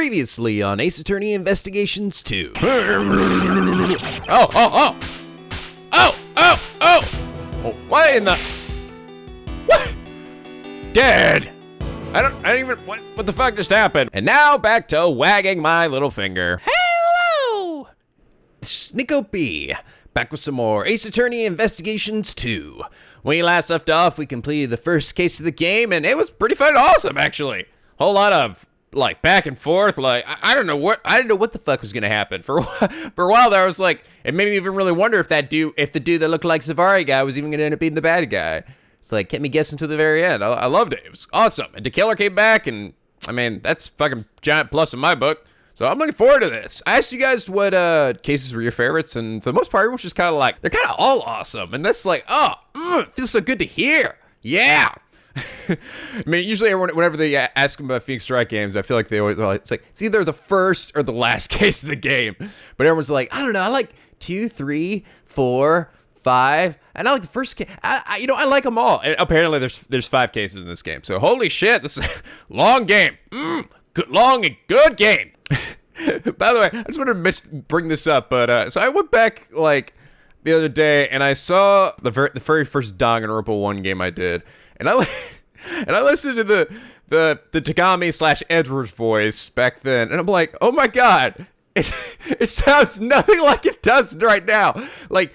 Previously on Ace Attorney Investigations 2. What in the? What? Dead. I don't even, what the fuck just happened? And now back to wagging my little finger. Hello! This is NicoB, back with some more Ace Attorney Investigations 2. When we last left off, we completed the first case of the game, and it was pretty fun and awesome, actually. Whole lot of, like, back and forth, like, I didn't know what the fuck was gonna happen. For a while there, I was like, it made me even really wonder if the dude that looked like Savari guy was even gonna end up being the bad guy. It's like, kept me guessing to the very end. I loved it. It was awesome. And the killer came back, and I mean, that's fucking giant plus in my book. So I'm looking forward to this. I asked you guys what cases were your favorites, and for the most part, everyone's just kind of like, they're kind of all awesome. And that's like, it feels so good to hear. Yeah. I mean, usually whenever they ask them about Phoenix Strike games, I feel like they always, it's like, it's either the first or the last case of the game. But everyone's like, I don't know, I like 2, 3, 4, 5, and I like the first case. I like them all. And apparently there's 5 cases in this game. So holy shit, this is a long game. Good, long and good game. By the way, I just wanted to bring this up, but so I went back like the other day and I saw the very first Danganronpa 1 game I did, and I listened to the Tagami/Edward's voice back then, and I'm like, oh my god, it sounds nothing like it does right now. Like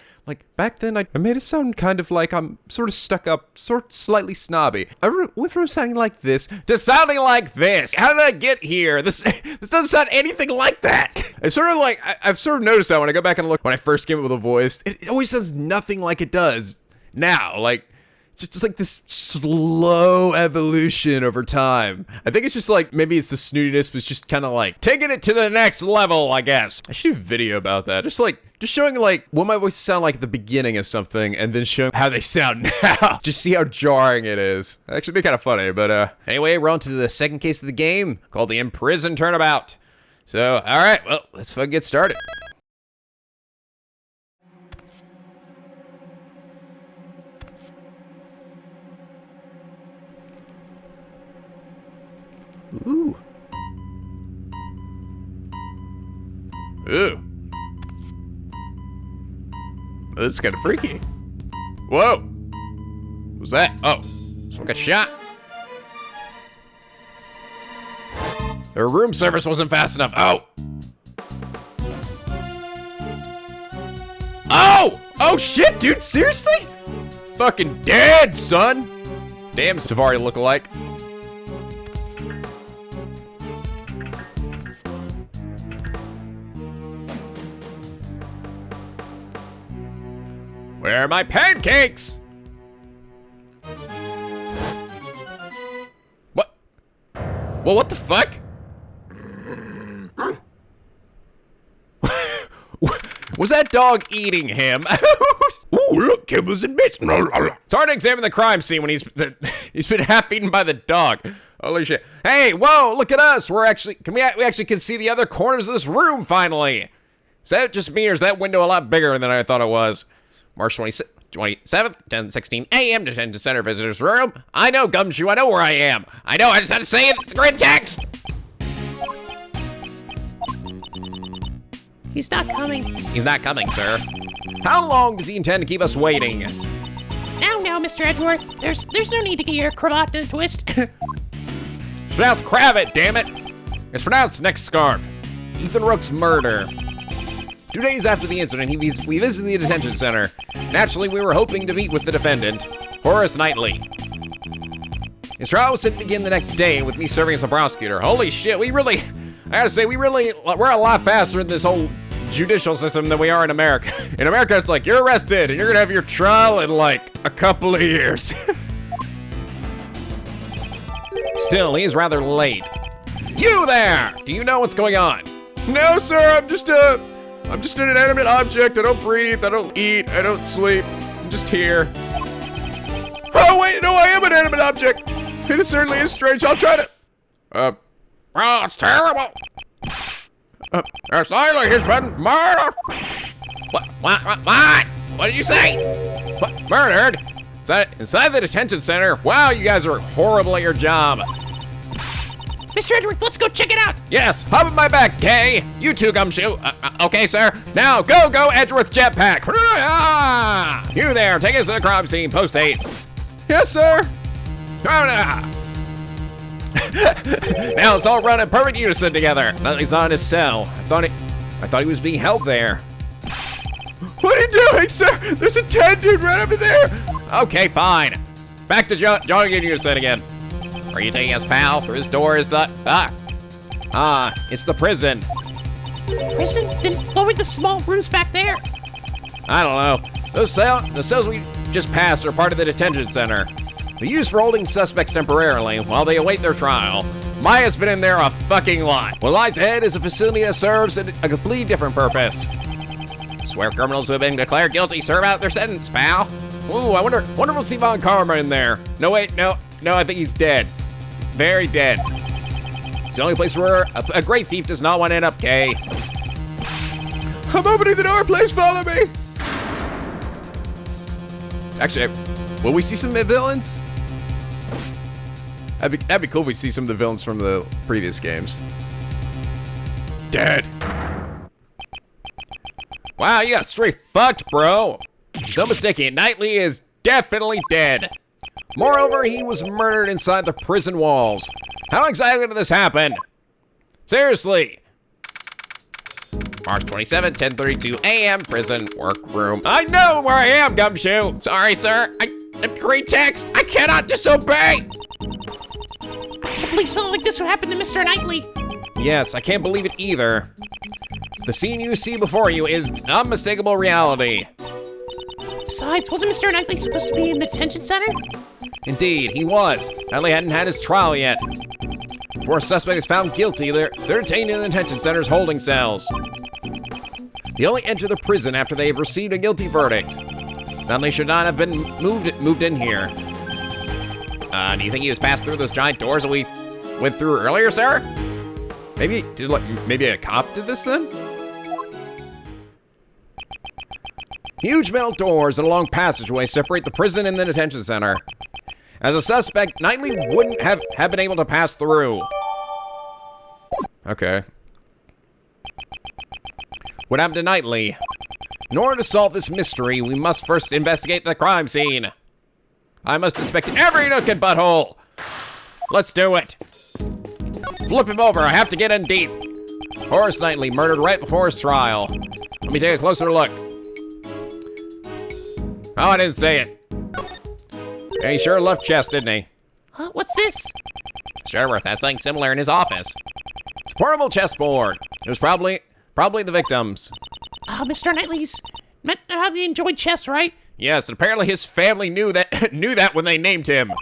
back then, I made it sound kind of like I'm sort of stuck up, slightly snobby. I went from sounding like this to sounding like this. How did I get here? This doesn't sound anything like that. It's sort of like, I've sort of noticed that when I go back and look, when I first came up with a voice, it always sounds nothing like it does now. Like, it's just like this slow evolution over time. I think it's just like, maybe it's the snootiness was just kind of like taking it to the next level, I guess. I should do a video about that. Just showing like what my voice sound like at the beginning of something, and then showing how they sound now. Just see how jarring it is. Actually be kind of funny, but anyway, we're on to the second case of the game, called the Imprisoned Turnabout. So, alright, well, let's fucking get started. Ooh. Ooh. This is kind of freaky. Whoa. What was that? Oh, someone got shot. Their room service wasn't fast enough. Oh. Oh shit, dude, seriously? Fucking dead, son. Damn, Savari lookalike. Where are my pancakes? What? Well, what the fuck? Was that dog eating him? Ooh, look, kibbles and bits. It's hard to examine the crime scene when he's been half eaten by the dog. Holy shit. Hey, whoa, look at us. we actually can see the other corners of this room finally. Is that just me, or is that window a lot bigger than I thought it was? March 27th, 10:16 a.m. to 10 to center visitors room. I know, Gumshoe, I know where I am. I know, I just had to say it. It's grid text. He's not coming. He's not coming, sir. How long does he intend to keep us waiting? Now, Mr. Edgeworth. There's no need to get your cravat in a twist. It's pronounced Cravat, damn it. It's pronounced Next Scarf. Ethan Rook's murder. 2 days after the incident, we visited the detention center. Naturally, we were hoping to meet with the defendant, Horace Knightley. His trial was set to begin the next day with me serving as a prosecutor. Holy shit, I gotta say, we're a lot faster in this whole judicial system than we are in America. In America, it's like, you're arrested and you're gonna have your trial in like a couple of years. Still, he is rather late. You there! Do you know what's going on? No, sir, I'm just an inanimate object. I don't breathe, I don't eat, I don't sleep. I'm just here. Oh, wait, no, I am an inanimate object. It certainly is strange. I'll try to... Oh, it's terrible. Slightly, he's been murdered. What? What did you say? What? Murdered? Inside the detention center? Wow, you guys are horrible at your job. Mr. Edward, let's go check it out. Yes, hop in my back, Kay. You too, Gumshoe. Okay, sir. Now, go, Edgeworth Jetpack. You there, take us to the crime scene, post haste. Yes, sir. Now let's all run in perfect unison together. Nothing's not in his cell. I thought he was being held there. What are you doing, sir? There's a tan dude right over there. Okay, fine. Back to jogging in unison again. Are you taking us, pal? Through his door is the... it's the prison. Prison? Then what were the small rooms back there? I don't know. The cells we just passed are part of the detention center. They're used for holding suspects temporarily while they await their trial. Maya's been in there a fucking lot. What lies ahead is a facility that serves a completely different purpose. Swear criminals who have been declared guilty serve out their sentence, pal. Ooh, I wonder if we'll see Von Karma in there. No, wait, no, I think he's dead. Very dead. It's the only place where a great thief does not want to end up, Kay. I'm opening the door, please follow me. Actually, will we see some villains? That'd be cool if we see some of the villains from the previous games. Dead. Wow, you got straight fucked, bro. There's no mistaking it. Knightley is definitely dead. Moreover, he was murdered inside the prison walls. How exactly did this happen? Seriously. March 27, 10:32 a.m. prison workroom. I know where I am, Gumshoe. Sorry, sir. Great text. I cannot disobey. I can't believe something like this would happen to Mr. Knightley. Yes, I can't believe it either. The scene you see before you is unmistakable reality. Besides, wasn't Mr. Knightley supposed to be in the detention center? Indeed, he was. Knightley hadn't had his trial yet. Before a suspect is found guilty, they're detained in the detention center's holding cells. They only enter the prison after they have received a guilty verdict. Knightley should not have been moved in here. Do you think he was passed through those giant doors that we went through earlier, sir? Maybe a cop did this then? Huge metal doors and a long passageway separate the prison and the detention center. As a suspect, Knightley wouldn't have been able to pass through. Okay. What happened to Knightley? In order to solve this mystery, we must first investigate the crime scene. I must inspect every nook and butthole. Let's do it. Flip him over, I have to get in deep. Horace Knightley murdered right before his trial. Let me take a closer look. Oh, I didn't say it. Yeah, he sure left chest, didn't he? Huh, what's this? Mr. Edgeworth has something similar in his office. It's a portable chessboard. It was probably the victim's. Mr. Knightley's he enjoyed chess, right? Yes, and apparently his family knew that when they named him.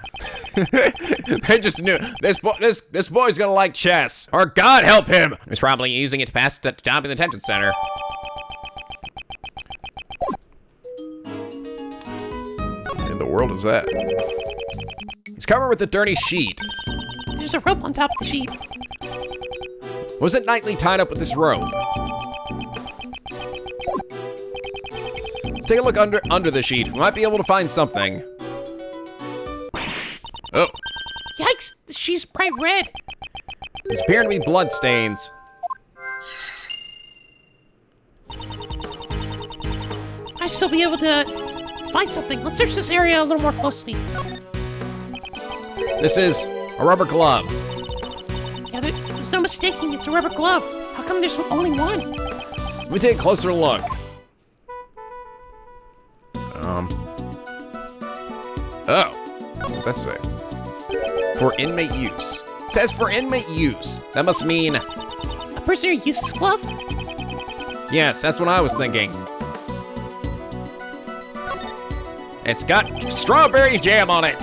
They just knew this boy's gonna like chess, or God help him. He's probably using it to pass the time in the detention center. What in the world is that? He's covered with a dirty sheet. There's a rope on top of the sheet. Wasn't Knightley tied up with this rope? Let's take a look under the sheet. We might be able to find something. Oh. Yikes, the sheet's bright red. These appear to be blood stains. Might still be able to find something. Let's search this area a little more closely. This is a rubber glove. Yeah, there's no mistaking it's a rubber glove. How come there's only one? Let me take a closer look. Oh, what's that say? For inmate use. It says for inmate use. That must mean... A prisoner uses glove? Yes, that's what I was thinking. It's got strawberry jam on it.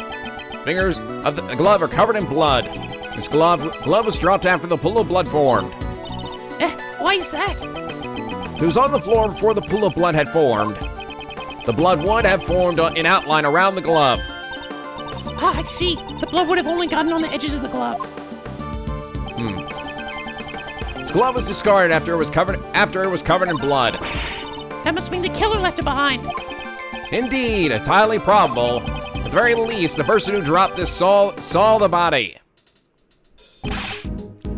Fingers of the glove are covered in blood. This glove was dropped after the pool of blood formed. Why is that? If it was on the floor before the pool of blood had formed, the blood would have formed in outline around the glove. Ah, I see. The blood would have only gotten on the edges of the glove. This glove was discarded after it was covered in blood. That must mean the killer left it behind. Indeed, it's highly probable. At the very least, the person who dropped this saw the body.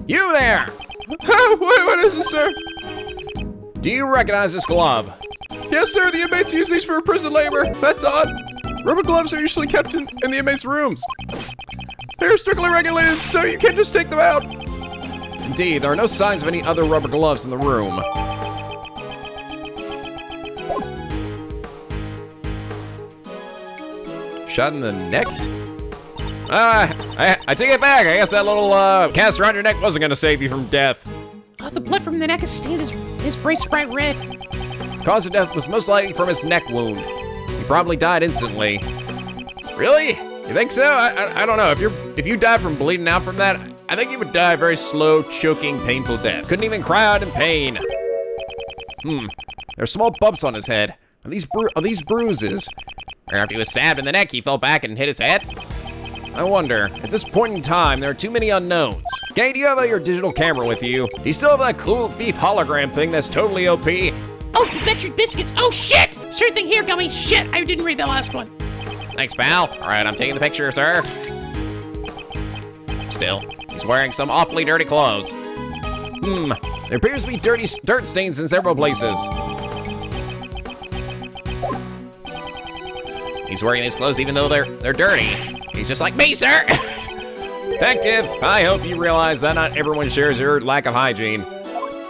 You there! What is this, sir? Do you recognize this glove? Yes, sir, the inmates use these for prison labor. That's odd. Rubber gloves are usually kept in the inmates' rooms. They're strictly regulated, so you can't just take them out. Indeed, there are no signs of any other rubber gloves in the room. Shot in the neck? I take it back. I guess that little cast around your neck wasn't gonna save you from death. Oh, the blood from the neck has stained his brace bright red. Cause of death was most likely from his neck wound. He probably died instantly. Really? You think so? I don't know. If you died from bleeding out from that, I think you would die a very slow, choking, painful death. Couldn't even cry out in pain. There's small bumps on his head. Are these bruises? Or after he was stabbed in the neck, he fell back and hit his head? I wonder, at this point in time, there are too many unknowns. Okay, do you have your digital camera with you? Do you still have that cool thief hologram thing that's totally OP? Oh, you bet your biscuits. Oh, shit! Sure thing here, dummy. Shit, I didn't read the last one. Thanks, pal. All right, I'm taking the picture, sir. Still, he's wearing some awfully dirty clothes. There appears to be dirt stains in several places. He's wearing these clothes even though they're dirty. He's just like me, sir. Detective, I hope you realize that not everyone shares your lack of hygiene.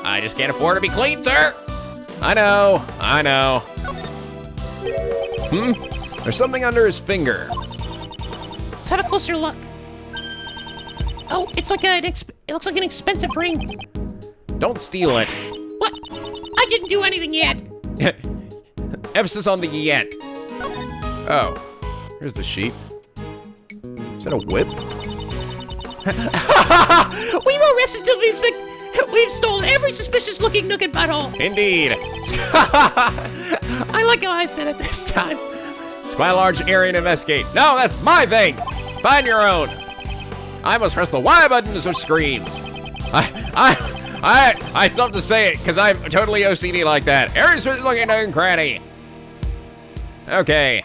I just can't afford to be clean, sir. I know. There's something under his finger. Let's have a closer look. Oh, it's like it looks like an expensive ring. Don't steal it. What? I didn't do anything yet. Emphasis on the yet. Oh, here's the sheep. Is that a whip? We've arrested we've stolen every suspicious-looking nook and butthole. Indeed. I like how I said it this time. It's quite a large area to investigate. No, that's my thing. Find your own. I must press the Y button to switch screens. I still have to say it because I'm totally OCD like that. Every switch looking nook and cranny. Okay.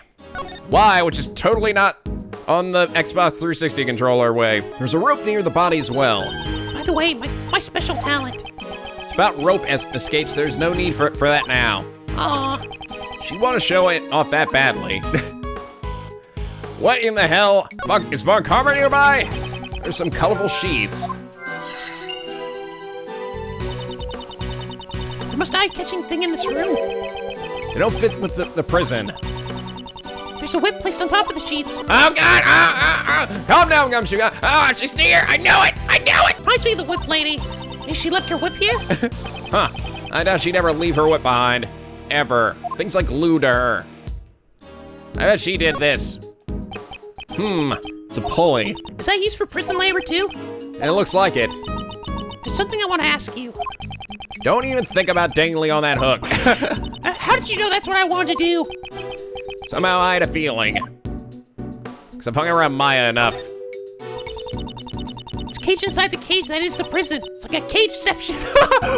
Y, which is totally not on the Xbox 360 controller way. There's a rope near the body as well. By the way, my special talent. It's about rope escapes. There's no need for that now. Aw. She'd want to show it off that badly. What in the hell? Is Von Karma nearby? There's some colorful sheets. The most eye-catching thing in this room. They don't fit with the prison. There's a whip placed on top of the sheets. Oh God! Calm down, Gumshoe. Oh, she's near. I knew it. Reminds me of the whip lady. Maybe she left her whip here? Huh. I doubt she'd ever leave her whip behind. Ever. Things like glue to her. I bet she did this. It's a pulley. Is that used for prison labor too? And it looks like it. There's something I want to ask you. Don't even think about dangling on that hook. How did you know that's what I wanted to do? Somehow I had a feeling. Because I've hung around Maya enough. It's caged inside the cage that is the prison. It's like a cageception.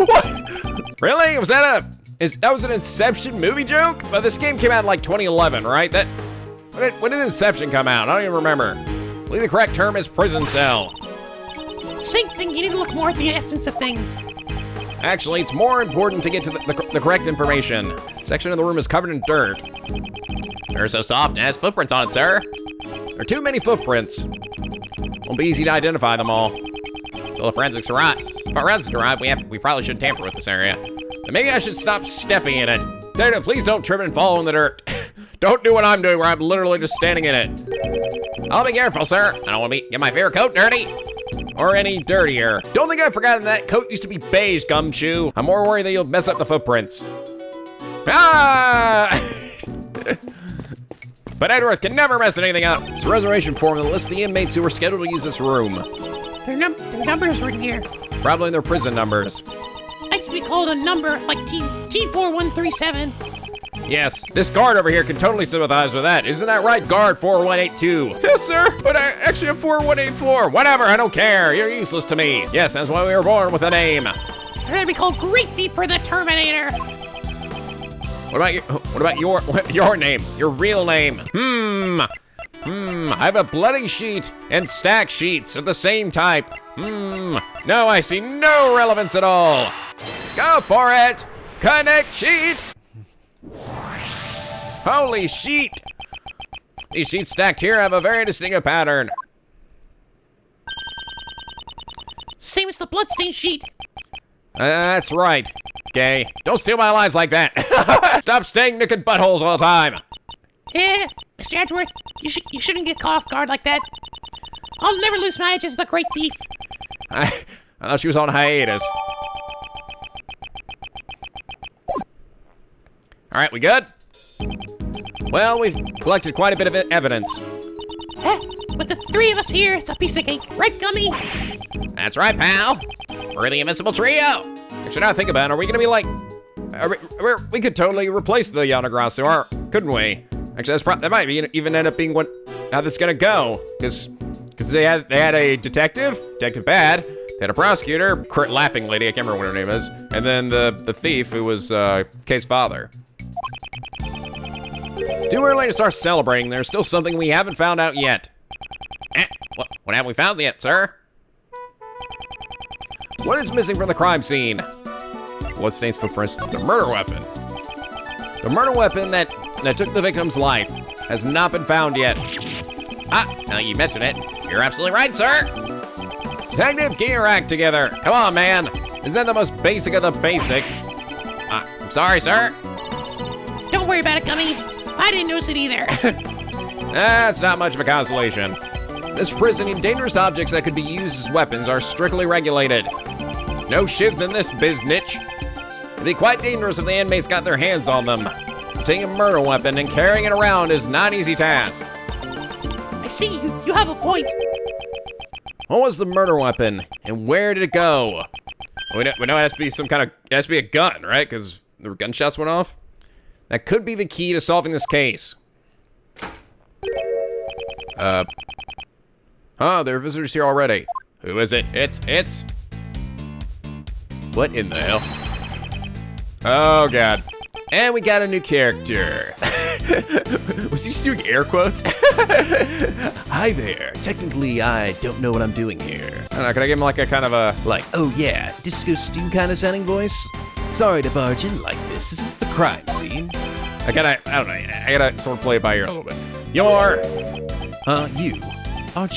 What? Really? Was that was an Inception movie joke? But this game came out in like 2011, right? When did Inception come out? I don't even remember. I believe the correct term is prison cell. Same thing, you need to look more at the essence of things. Actually, it's more important to get to the correct information. Section of the room is covered in dirt. They're so soft and has footprints on it, sir. There are too many footprints. Won't be easy to identify them all. So the forensics arrive. If forensics arrive, we probably shouldn't tamper with this area. And maybe I should stop stepping in it. Data, please don't trip and fall in the dirt. Don't do what I'm doing where I'm literally just standing in it. I'll be careful, sir. I don't want to get my favorite coat dirty. Or any dirtier. Don't think I've forgotten that coat used to be beige, Gumshoe. I'm more worried that you'll mess up the footprints. Ah! But Edgeworth can never mess anything up. It's a reservation form that lists the inmates who were scheduled to use this room. Their numbers are in here. Probably their prison numbers. I should be called a number like T4137. Yes, this guard over here can totally sympathize with that. Isn't that right, guard 4182? Yes, sir, but I actually have 4184. Whatever, I don't care. You're useless to me. Yes, that's why we were born with a name. I'd rather be called Great Thief for the Terminator. What about your name? Your real name? I have a bloody sheet and stack sheets of the same type. No, I see no relevance at all. Go for it. Connect sheet. Holy sheet. These sheets stacked here have a very distinctive pattern. Same as the bloodstained sheet. That's right, gay. Don't steal my lines like that. Stop staying naked buttholes all the time. Yeah, Mr. Edgeworth, you shouldn't get caught off guard like that. I'll never lose my edge as the great thief. I thought she was on hiatus. All right, we good? Well, we've collected quite a bit of evidence. With the three of us here, it's a piece of cake, right, Gummy? That's right, pal. We're the invincible trio. Actually, now I think about it, are we gonna be like, we could totally replace the Yanagrasu, couldn't we? Actually, that might be, even end up being how this is gonna go, because they had a detective Bad, they had a prosecutor, laughing lady, I can't remember what her name is, and then the thief who was Kay's father. Too early to start celebrating. There's still something we haven't found out yet. What haven't we found yet, sir? What is missing from the crime scene? Bloodstains, footprints, the murder weapon. The murder weapon that took the victim's life has not been found yet. Now you mention it. You're absolutely right, sir. Detective, get your act together. Come on, man. Isn't that the most basic of the basics? I'm sorry, sir. Don't worry about it, Gummy. I didn't notice it either. That's not much of a consolation. This prison and dangerous objects that could be used as weapons are strictly regulated. No shivs in this biznitch. It'd be quite dangerous if the inmates got their hands on them. Taking a murder weapon and carrying it around is not an easy task. I see, you have a point. What was the murder weapon, and where did it go? We know it has to be it has to be a gun, right? Because the gunshots went off? That could be the key to solving this case. There are visitors here already. Who is it? It's... What in the hell? Oh, God. And we got a new character. Was he just doing air quotes? Hi there. Technically, I don't know what I'm doing here. I don't know, can I give him like a kind of a, oh yeah, Disco Stew kind of sounding voice? Sorry to barge in like this. This is the crime scene. I don't know, I gotta sort of play it by ear a little bit. You, aren't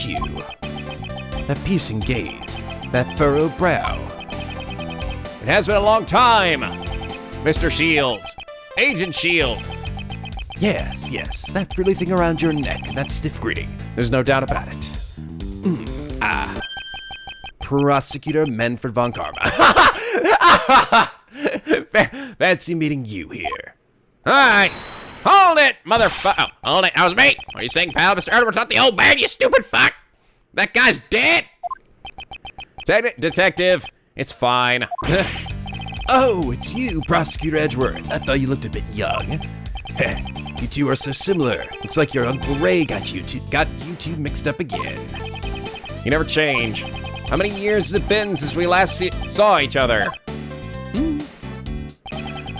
you? That piercing gaze, that furrowed brow. It has been a long time, Mr. Shields, Agent Shield. Yes, that frilly thing around your neck, that stiff greeting. There's no doubt about it. Prosecutor Manfred von Karma. Fancy meeting you here. All right, hold it, motherfucker. Oh, hold it, that was me. What are you saying, pal? Mr. Edwards, not the old man, you stupid fuck. That guy's dead. Detective, it's fine. Oh, it's you, Prosecutor Edgeworth. I thought you looked a bit young. You two are so similar. Looks like your Uncle Ray got you two mixed up again. You never change. How many years has it been since we last saw each other?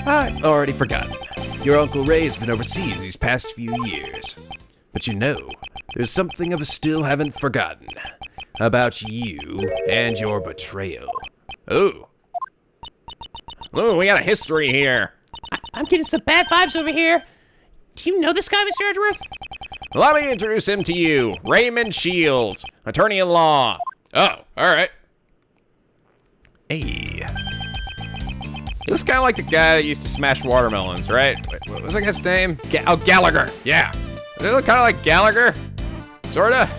I've already forgotten. Your Uncle Ray has been overseas these past few years. But you know, there's something I still haven't forgotten about you and your betrayal. Ooh, we got a history here. I'm getting some bad vibes over here. Do you know this guy, Mr. Edgeworth? Let me introduce him to you. Raymond Shields, attorney-at-law. Oh, all right. Hey. He looks kind of like the guy that used to smash watermelons, right? Wait, what was that guy's name? Gallagher, yeah. Does he look kind of like Gallagher? Sorta.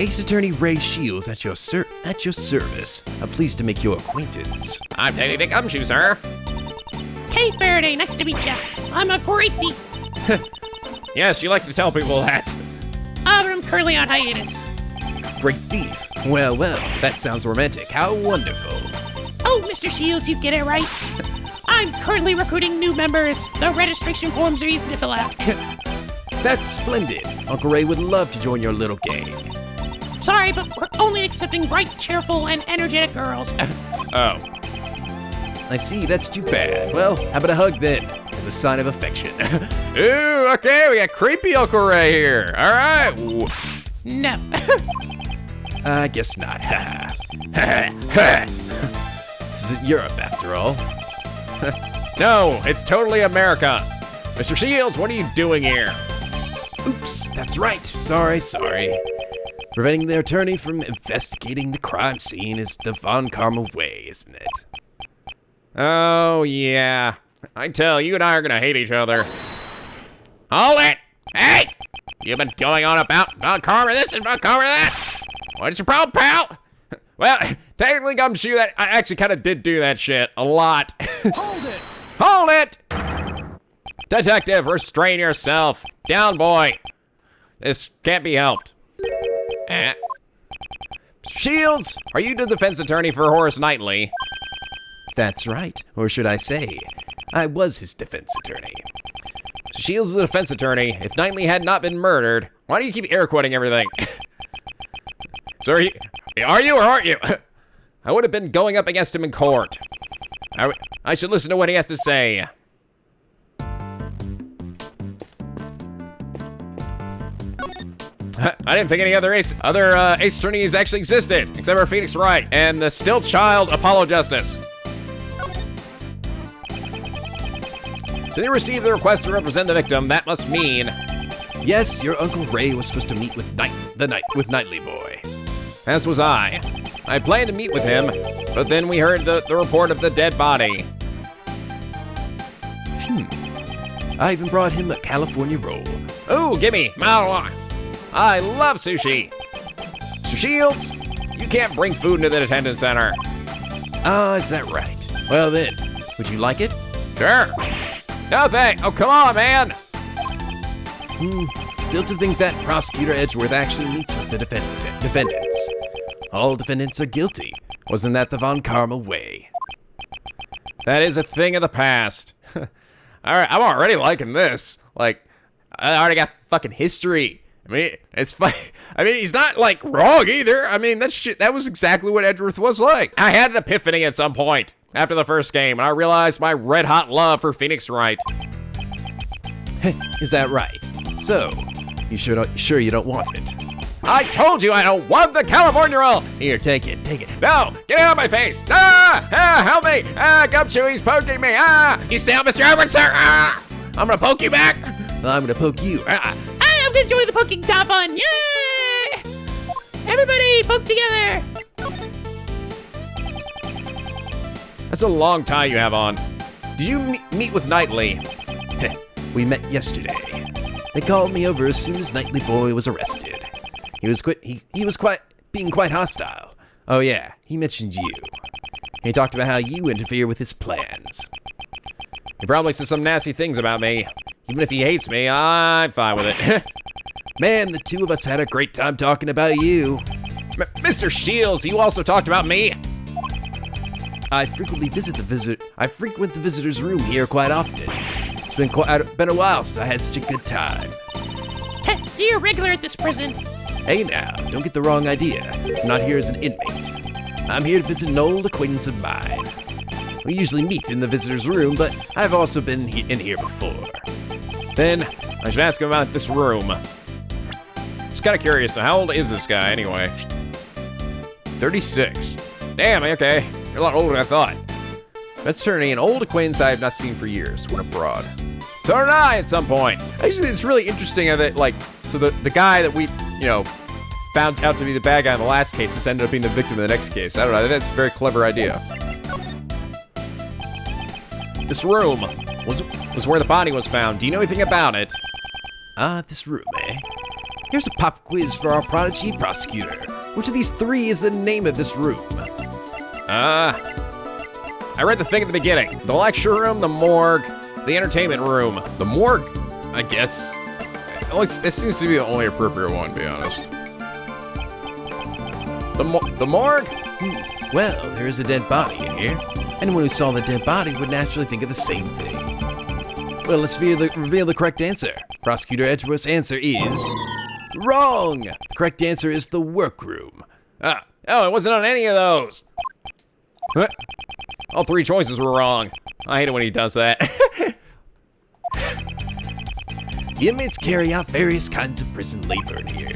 Ace Attorney Ray Shields at your service. I'm pleased to make your acquaintance. I'm Danny Dick Gumshoe, sir. Hey, Faraday, nice to meet ya. I'm a great thief. Yes, she likes to tell people that. But I'm currently on hiatus. Great thief. Well, that sounds romantic. How wonderful. Oh, Mr. Shields, you get it right. I'm currently recruiting new members. The registration forms are easy to fill out. That's splendid. Uncle Ray would love to join your little gang. Sorry, but we're only accepting bright, cheerful, and energetic girls. Oh. I see, that's too bad. Well, how about a hug then? as a sign of affection. Ooh, okay, we got creepy Uncle Ray here. All right. No. I guess not. This isn't Europe, after all. No, it's totally America. Mr. Shields, what are you doing here? Oops, that's right. Sorry. Preventing the attorney from investigating the crime scene is the Von Karma way, isn't it? Oh, yeah. I tell you and I are gonna hate each other. Hold it! Hey! You've been going on about Von Karma this and Von Karma that. What's your problem, pal? Well, technically, Gumshoe, that I actually kind of did do that shit a lot. Hold it! Hold it! Detective, restrain yourself. Down, boy. This can't be helped. Shields, are you the defense attorney for Horace Knightley? That's right. Or should I say, I was his defense attorney. Shields is the defense attorney. If Knightley had not been murdered, why do you keep air quoting everything? So are you or aren't you? I would have been going up against him in court. I should listen to what he has to say. I didn't think any other ace attorneys actually existed, except for Phoenix Wright and the still child Apollo Justice. So you received the request to represent the victim. That must mean, Yes, your Uncle Ray was supposed to meet with Knightley Boy. as was I. I planned to meet with him, but then we heard the report of the dead body. I even brought him a California roll. Ooh, gimme, Malwa. I love sushi. So Shields, you can't bring food into the detention center. Ah, is that right? Well then, would you like it? Sure. No thanks. Oh, come on, man. Still to think that Prosecutor Edgeworth actually meets with the defendants. All defendants are guilty. Wasn't that the Von Karma way? That is a thing of the past. All right, I'm already liking this. Like, I already got fucking history. I mean, it's fine. I mean, he's not, like, wrong either. I mean, that was exactly what Edgeworth was like. I had an epiphany at some point after the first game, and I realized my red-hot love for Phoenix Wright. Is that right? So, you sure you don't want it? I told you I don't want the California roll. Here, take it. No, get out of my face. Help me. Gumshoe, he's poking me. You stay out, Mr. Edwards, sir. I'm gonna poke you back. I'm gonna poke you. I'm gonna join the poking top on. Yay! Everybody poke together. That's a long tie you have on. Did you meet with Knightley? We met yesterday. They called me over as soon as Knightley Boy was arrested. He was being quite hostile. Oh yeah, he mentioned you. He talked about how you interfere with his plans. He probably said some nasty things about me. Even if he hates me, I'm fine with it. Man, the two of us had a great time talking about you. Mr. Shields, you also talked about me. I frequent the visitor's room here quite often. It's been a while since I had such a good time. So you're a regular at this prison. Hey now, don't get the wrong idea. I'm not here as an inmate. I'm here to visit an old acquaintance of mine. We usually meet in the visitor's room, but I've also been in here before. Then I should ask him about this room. Just kind of curious, so how old is this guy anyway? 36. Damn, okay. You're a lot older than I thought. That's turning an old acquaintance I have not seen for years, went abroad. So did I at some point. I just think it's really interesting of it, like, so the guy that we, found out to be the bad guy in the last case, this ended up being the victim in the next case. I don't know, I think that's a very clever idea. This room was where the body was found. Do you know anything about it? This room, eh? Here's a pop quiz for our prodigy prosecutor. Which of these three is the name of this room? I read the thing at the beginning. The lecture room, the morgue, the entertainment room. The morgue, I guess. This seems to be the only appropriate one, to be honest. The morgue? Well, there is a dead body in here. Anyone who saw the dead body would naturally think of the same thing. Well, let's reveal the correct answer. Prosecutor Edgeworth's answer is wrong. The correct answer is the workroom. Oh, it wasn't on any of those. What? All three choices were wrong. I hate it when he does that. The inmates carry out various kinds of prison labor here.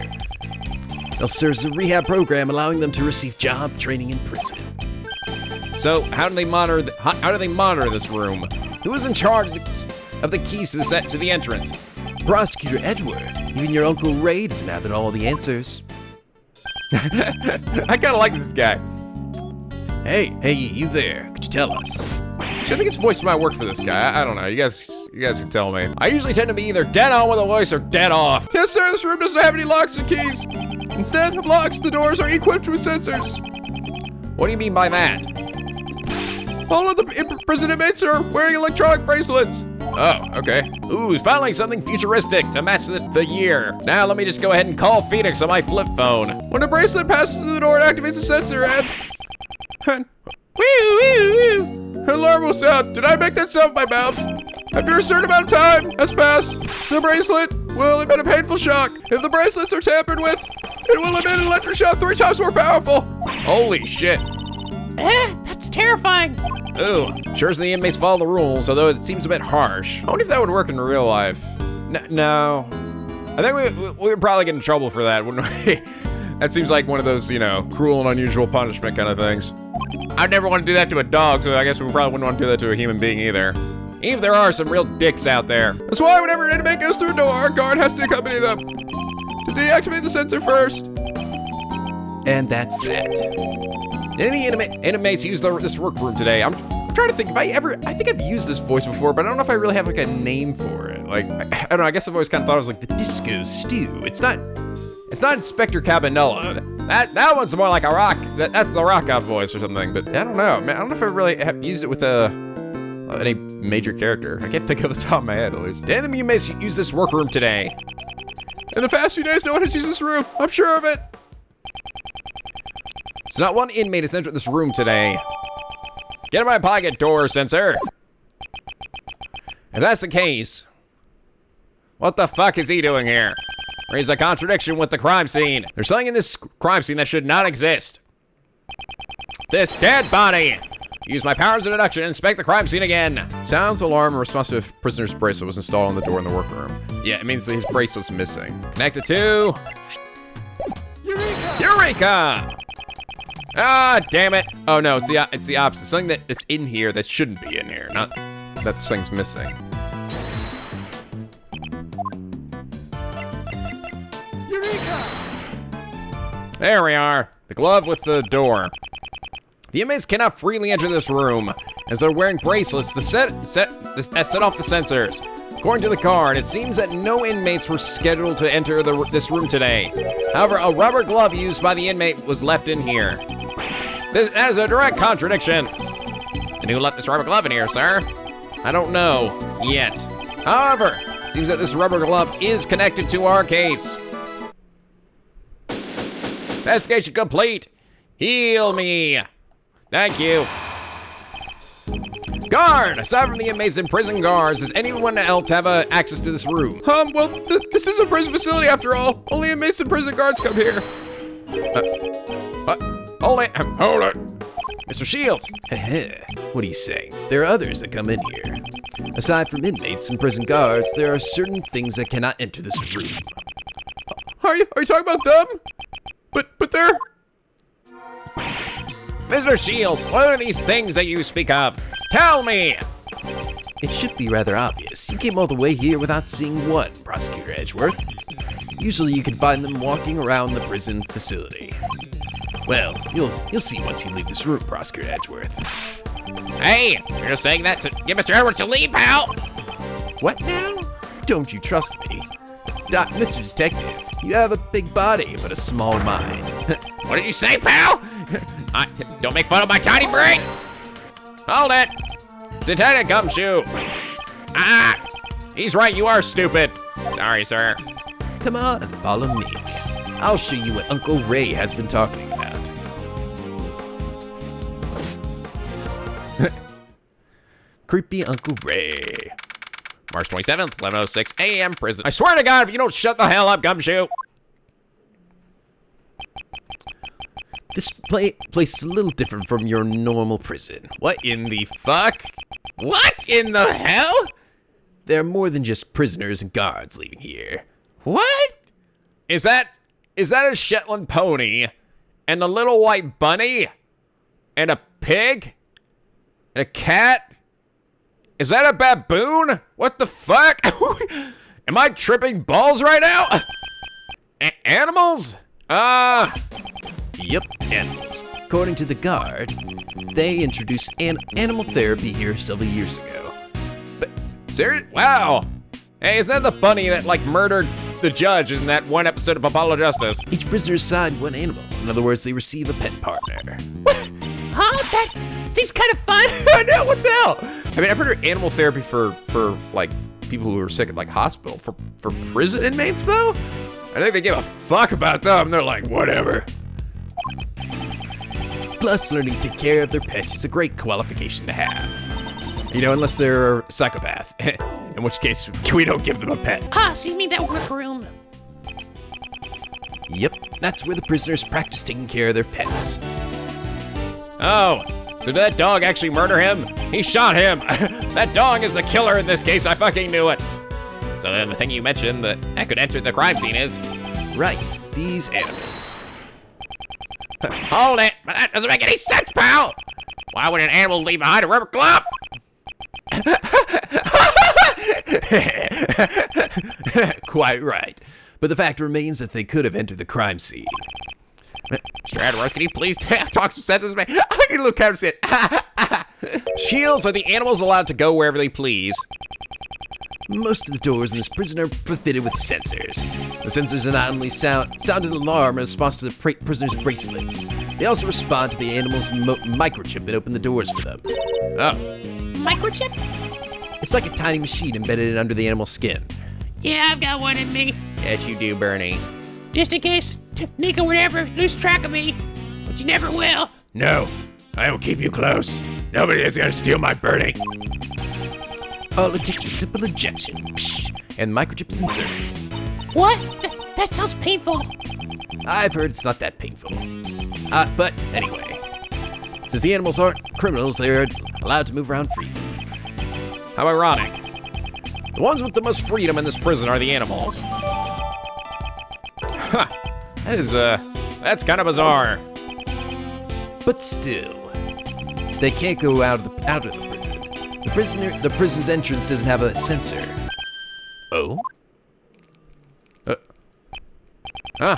It serves a rehab program allowing them to receive job training in prison. So how do they monitor? How do they monitor this room? Who is in charge of the keys to the entrance? Prosecutor Edgeworth. Even your Uncle Ray doesn't have all the answers. I kind of like this guy. Hey, you there? Could you tell us? I think his voice might work for this guy. I don't know. You guys can tell me. I usually tend to be either dead on with a voice or dead off. Yes, sir, this room doesn't have any locks or keys. Instead of locks, the doors are equipped with sensors. What do you mean by that? All of the prison inmates are wearing electronic bracelets. Oh, okay. Ooh, finally something futuristic to match the year. Now let me just go ahead and call Phoenix on my flip phone. When a bracelet passes through the door, it activates a sensor and an alarm will sound. Did I make that sound with my mouth? After a certain amount of time has passed, the bracelet will emit a painful shock. If the bracelets are tampered with, it will emit an electric shock 3 times more powerful. Holy shit. That's terrifying. Ooh, sure as the inmates follow the rules, although it seems a bit harsh. I wonder if that would work in real life. No. I think we would probably get in trouble for that, wouldn't we? That seems like one of those, cruel and unusual punishment kind of things. I'd never want to do that to a dog, so I guess we probably wouldn't want to do that to a human being either. Even if there are some real dicks out there. That's why whenever an inmate goes through a door, our guard has to accompany them to deactivate the sensor first. And that's that. Did any of the inmates use this workroom today? I'm trying to think if I think I've used this voice before, but I don't know if I really have like a name for it. Like, I don't know, I guess I've always kind of thought it was like the Disco Stew. It's not Inspector Cabanella. That one's more like a rock, that's the rock out voice or something, but I don't know. Man, I don't know if I really have used it with any major character. I can't think of the top of my head, at least. Did any of you inmates use this workroom today? In the past few days, no one has used this room. I'm sure of it. So not one inmate has entered this room today. Get in my pocket, door sensor. If that's the case, what the fuck is he doing here? There's a contradiction with the crime scene. There's something in this crime scene that should not exist. This dead body. Use my powers of deduction and inspect the crime scene again. Sounds alarm in response to a prisoner's bracelet was installed on the door in the workroom. Yeah, it means that his bracelet's missing. Connected to... Eureka! Ah, damn it. Oh no, it's the opposite. Something that's in here that shouldn't be in here. Not that this thing's missing. Eureka! There we are. The glove with the door. The inmates cannot freely enter this room as they're wearing bracelets that set off the sensors. According to the card, it seems that no inmates were scheduled to enter this room today. However, a rubber glove used by the inmate was left in here. That is a direct contradiction. And who left this rubber glove in here, sir? I don't know yet. However, it seems that this rubber glove is connected to our case. Investigation complete. Heal me. Thank you. Guard! Aside from the inmates and prison guards, does anyone else have access to this room? Well, this is a prison facility after all. Only inmates and prison guards come here. Hold it. Mr. Shields. What are you saying? There are others that come in here. Aside from inmates and prison guards, there are certain things that cannot enter this room. Are you talking about them? But they're... Mr. Shields, what are these things that you speak of? Tell me! It should be rather obvious. You came all the way here without seeing one, Prosecutor Edgeworth. Usually you can find them walking around the prison facility. Well, you'll see once you leave this room, Prosecutor Edgeworth. Hey, you're saying that to get Mr. Edwards to leave, pal? What now? Don't you trust me? Mr. Detective, you have a big body, but a small mind. What did you say, pal? Don't make fun of my tiny brain. Hold it. Detective Gumshoe. He's right, you are stupid. Sorry, sir. Come on, follow me. I'll show you what Uncle Ray has been talking about. Creepy Uncle Ray. March 27th, 11:06 a.m. prison. I swear to God, if you don't shut the hell up, Gumshoe. This place is a little different from your normal prison. What in the fuck? What in the hell? there are more than just prisoners and guards leaving here. What? Is that a Shetland pony and a little white bunny and a pig and a cat? Is that a baboon? What the fuck? Am I tripping balls right now? Animals? Yep, animals. According to the guard, they introduced animal therapy here several years ago. Serious? Wow. Hey, is that the bunny that like murdered the judge in that one episode of Apollo Justice? Each prisoner is assigned one animal. In other words, they receive a pet partner. Huh? That seems kind of fun. I know, what the hell? I mean, I've heard of animal therapy for like people who are sick at like hospital. For prison inmates though? I think they give a fuck about them. They're like, whatever. Plus, learning to take care of their pets is a great qualification to have. You know, unless they're a psychopath, in which case we don't give them a pet. Ah, so you mean that workroom? Yep, that's where the prisoners practice taking care of their pets. Oh, so did that dog actually murder him? He shot him. That dog is the killer in this case. I fucking knew it. So then the thing you mentioned that could enter the crime scene is? Right, these animals. Hold it, but that doesn't make any sense, pal. Why would an animal leave behind a rubber glove? Quite right. But the fact remains that they could have entered the crime scene. Mr. Adworth, can you please talk some sense to me? I get a little kind of sit. Shields, are the animals allowed to go wherever they please? Most of the doors in this prison are fitted with sensors. The sensors are not only sound an alarm in response to the prisoner's bracelets. They also respond to the animal's microchip and open the doors for them. Oh. Microchip? It's like a tiny machine embedded in under the animal's skin. Yeah, I've got one in me. Yes, you do, Bernie. Just in case Nico would ever lose track of me. But you never will. No, I will keep you close. Nobody is gonna steal my Bernie. All it takes is a simple injection, and the microchip is inserted. What? That sounds painful. I've heard it's not that painful. But anyway, since the animals aren't criminals, they're allowed to move around freely. How ironic. The ones with the most freedom in this prison are the animals. Huh. That's kind of bizarre. But still, they can't go out of the prison. The prison's entrance doesn't have a sensor. Oh? Huh?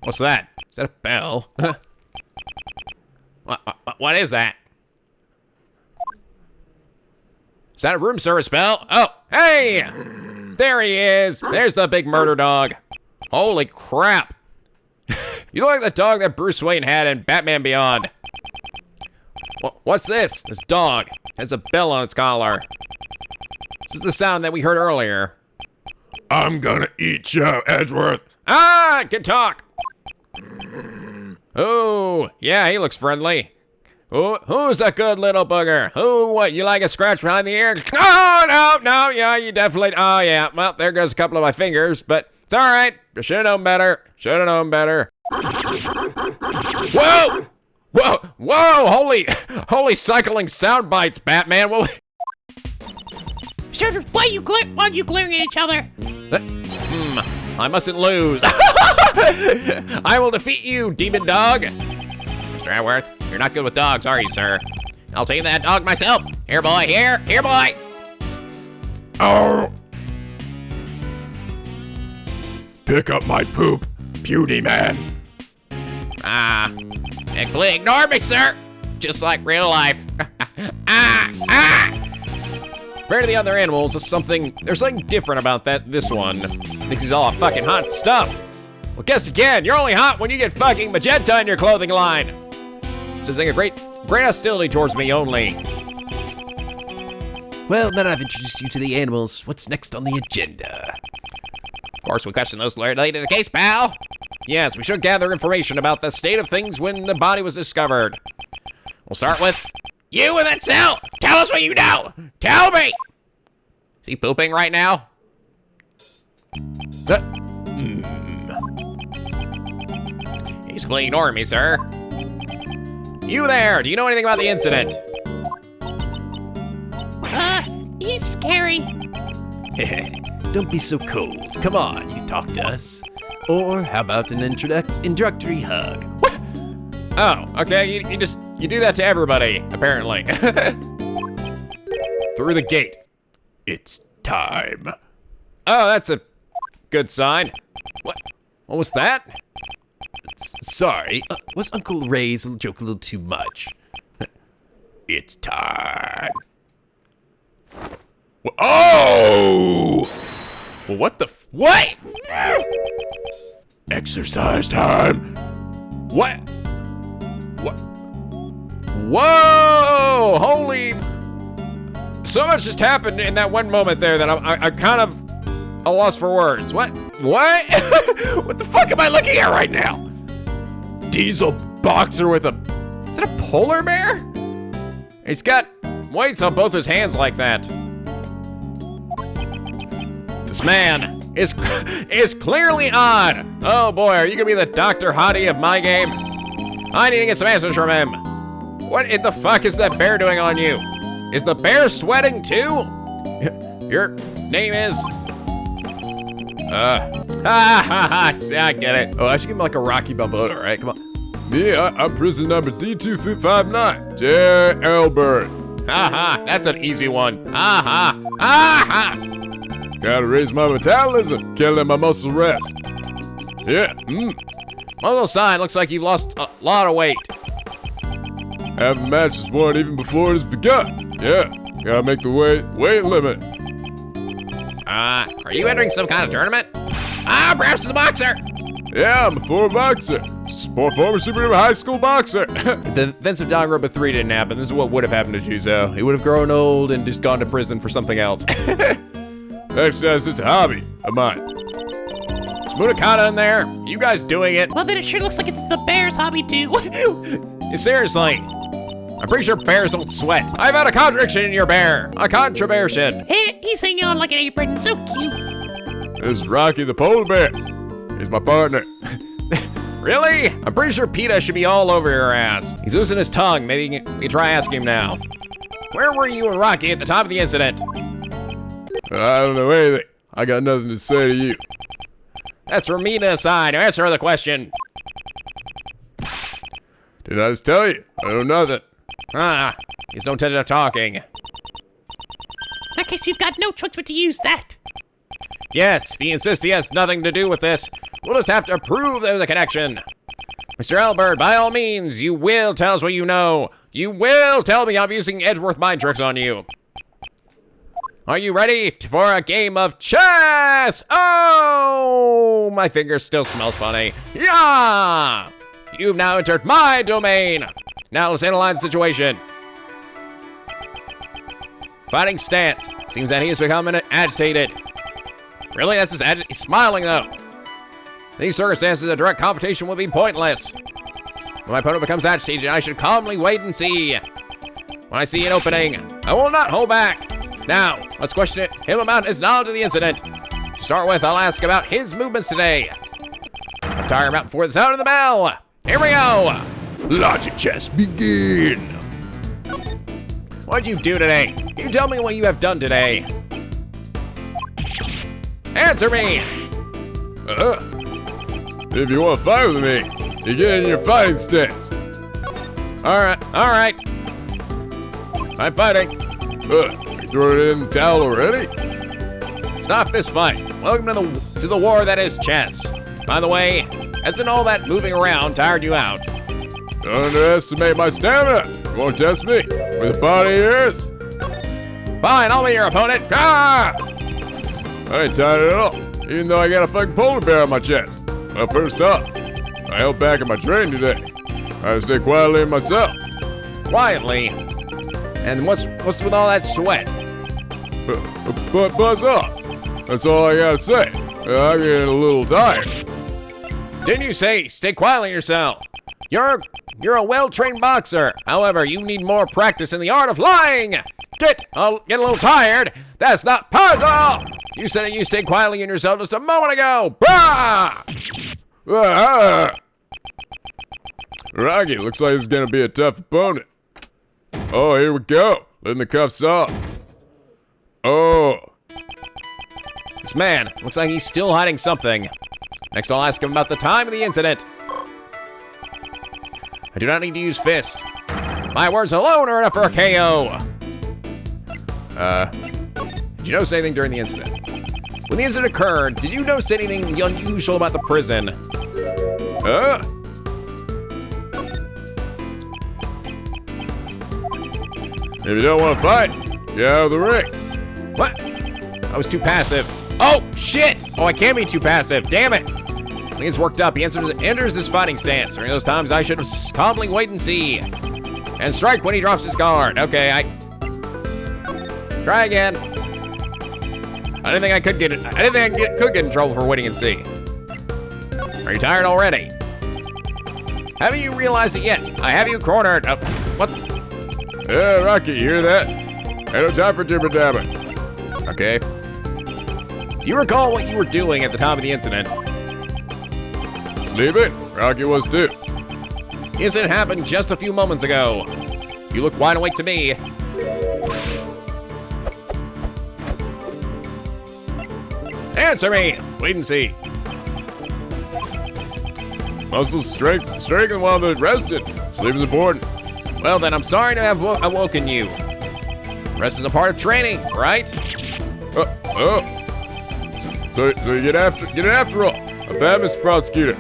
What's that? Is that a bell? What is that? Is that a room service bell? Oh, hey! There he is. There's the big murder dog. Holy crap. You look like the dog that Bruce Wayne had in Batman Beyond. What's this? This dog has a bell on its collar. This is the sound that we heard earlier. I'm gonna eat you, Edgeworth. Ah, can talk. Oh, yeah, he looks friendly. Who's a good little booger? What, you like a scratch behind the ear? Oh, no, yeah, you definitely, oh yeah, well, there goes a couple of my fingers, but it's all right. Should've known better. Whoa! Holy cycling sound bites, Batman. Whoa. Sir, why are you glaring at each other? I mustn't lose. I will defeat you, demon dog. Mr. Atworth, you're not good with dogs, are you, sir? I'll tame that dog myself. Here, boy, here, boy. Oh! Pick up my poop, beauty man. Ignore me, sir. Just like real life. Compared to the other animals, there's something different about this one. Thinks he's all fucking hot stuff. Well, guess again, you're only hot when you get fucking magenta in your clothing line. This is a great hostility towards me only. Well, now that I've introduced you to the animals, what's next on the agenda? Of course, we question those related to the case, pal. Yes, we should gather information about the state of things when the body was discovered. We'll start with you in that cell. Tell us what you know. Tell me. Is he pooping right now? He's clearly ignoring me, sir. You there, do you know anything about the incident? He's scary. Don't be so cold. Come on, you talk to us. Or how about an introductory hug? Oh, okay, you do that to everybody, apparently. Through the gate. It's time. Oh, that's a good sign. What was that? Sorry, was Uncle Ray's joke a little too much? It's time. Oh! Well, what the what? Exercise time. What? Whoa! Holy! So much just happened in that one moment there that I'm kind of a loss for words. What? What? What the fuck am I looking at right now? Diesel boxer with a... Is it a polar bear? He's got weights on both his hands like that. This man is clearly odd. Oh boy, are you gonna be the Dr. Hottie of my game? I need to get some answers from him. What in the fuck is that bear doing on you? Is the bear sweating too? Your name is... I get it. Oh, I should give him like a Rocky Balboa, right? Come on. Me, I'm prison number D2559. J. Albert. Haha, that's an easy one. Gotta raise my metabolism. Can't let my muscles rest. Yeah, Muzzle sign, looks like you've lost a lot of weight. Half the match is won even before it has begun. Yeah, gotta make the weight limit. Are you entering some kind of tournament? Perhaps it's a boxer. Yeah, I'm a former boxer. Former super high school boxer. If the events of Dog Robot 3 didn't happen, this is what would have happened to Juzo. He would have grown old and just gone to prison for something else. Exercise is a hobby of mine. Is Mutakata in there? You guys doing it? Well, then it sure looks like it's the bear's hobby too. Seriously. I'm pretty sure bears don't sweat. I've had a contradiction in your bear. A contrabeartion. Hey, he's hanging on like an apron, so cute. This is Rocky the polar bear. He's my partner. Really? I'm pretty sure PETA should be all over your ass. He's losing his tongue. Maybe you can try asking him now. Where were you and Rocky at the time of the incident? I don't know anything. I got nothing to say to you. That's for me to decide. Now answer the question. Didn't I just tell you? I know nothing. He's no intention of talking. In that case, you've got no choice but to use that. Yes, if he insists he has nothing to do with this, we'll just have to prove there's a connection. Mr. Albert, by all means, you will tell us what you know. You will tell me I'm using Edgeworth mind tricks on you. Are you ready for a game of chess? Oh, my finger still smells funny. Yeah! You've now entered my domain. Now let's analyze the situation. Fighting stance. Seems that he is becoming agitated. Really? That's his he's smiling though. In these circumstances, a direct confrontation will be pointless. When my opponent becomes agitated, I should calmly wait and see. When I see an opening, I will not hold back. Now, let's question him about his knowledge of the incident. To start with, I'll ask about his movements today. I'm tired about before the sound of the bell. Here we go. Logic chess, begin. What'd you do today? You tell me what you have done today. Answer me. If you want to fight with me, you get in your fighting stance. All right. I'm fighting. You throwing it in the towel already? It's not a fist fight. Welcome to the war that is chess. By the way, hasn't all that moving around tired you out? Don't underestimate my stamina. You won't test me with a body of yours. Fine, I'll be your opponent. I ain't tired at all, even though I got a fucking polar bear on my chest. Well, first off, I held back in my training today. I had to stay quietly in myself. Quietly? And what's with all that sweat? But buzz off. That's all I gotta say. I'm getting a little tired. Didn't you say stay quietly in yourself? You're a well-trained boxer. However, you need more practice in the art of lying. I'll get a little tired. That's not puzzle. You said that you stayed quietly in yourself just a moment ago. Rocky, looks like he's gonna be a tough opponent. Oh, here we go. Letting the cuffs off. Oh. This man looks like he's still hiding something. Next, I'll ask him about the time of the incident. I do not need to use fists. My words alone are enough for a KO. Did you notice anything during the incident? When the incident occurred, did you notice anything unusual about the prison? If you don't want to fight, get out of the ring. What? I was too passive. Oh, shit! Oh, I can't be too passive. Damn it! When he gets worked up, he enters his fighting stance. During those times, I should have calmly wait and see. And strike when he drops his guard. Okay, try again. I didn't think I could get it. I didn't think I could get in trouble for waiting and see. Are you tired already? Haven't you realized it yet? I have you cornered. What? Yeah, Rocky, you hear that? Ain't no time for jibber jabber. Okay. Do you recall what you were doing at the time of the incident? Sleeping? Rocky was too. The incident happened just a few moments ago. You look wide awake to me. Answer me! Wait and see. Muscle strengthen while they're rested. Sleep is important. Well then, I'm sorry to have awoken you. Rest is a part of training, right? So you get it after all. A bad Mr. Prosecutor.